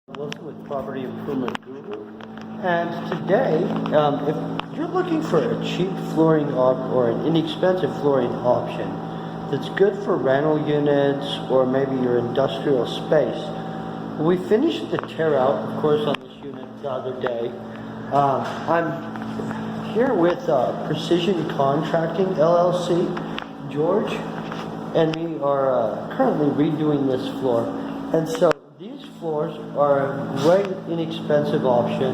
Wilson with Property Improvement Guru, and today, if you're looking for a cheap flooring or an inexpensive flooring option that's good for rental units or maybe your industrial space, we finished the tear out, of course, on this unit the other day. I'm here with Precision Contracting LLC. George and me are currently redoing this floor, and so these floors are a great inexpensive option.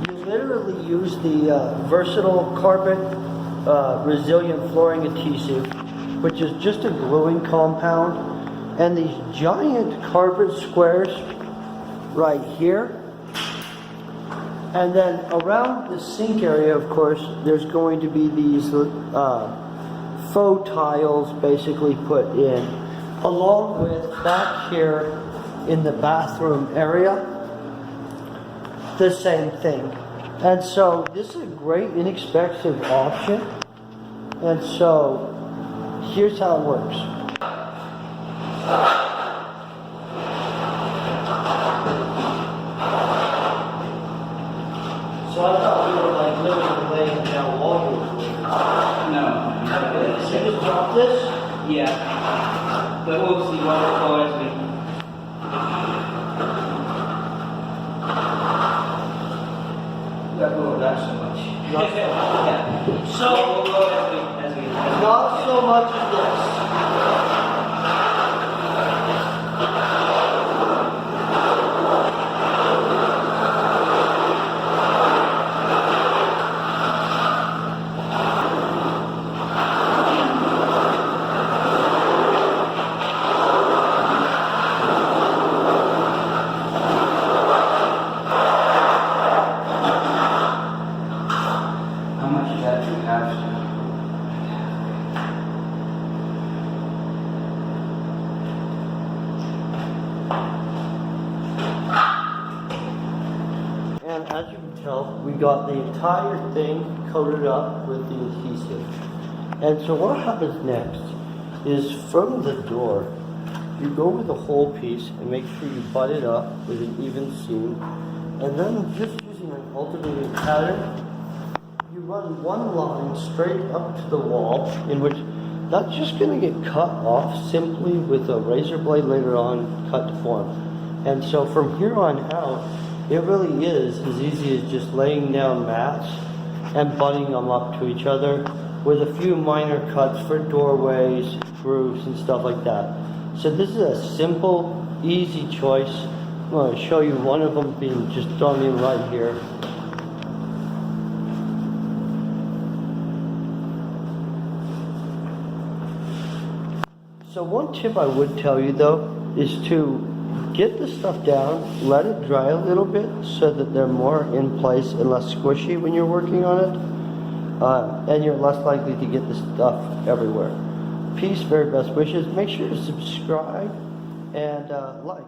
You literally use the versatile carbon resilient flooring adhesive, which is just a gluing compound, and these giant carpet squares right here. And then around the sink area, of course, there's going to be these faux tiles basically put in, along with back here in the bathroom area, the same thing. And so this is a great inexpensive option. And so here's how it works. So I thought we were like literally laying down wall here. No. So you just drop this? Yeah. But we'll see what it goes as we. Not so much. Yeah. So we'll go as we. Not so much as this. How much is that you have? And as you can tell, we got the entire thing coated up with the adhesive. And so what happens next is from the door, you go with the whole piece and make sure you butt it up with an even seam. And then just using an alternating pattern, you run one line straight up to the wall, in which that's just going to get cut off simply with a razor blade later on cut to form. And so from here on out, it really is as easy as just laying down mats and butting them up to each other with a few minor cuts for doorways, grooves, and stuff like that. So this is a simple, easy choice. I'm going to show you one of them being just done in right here. So one tip I would tell you though is to get the stuff down, let it dry a little bit so that they're more in place and less squishy when you're working on it, and you're less likely to get the stuff everywhere. Peace, very best wishes. Make sure to subscribe and like.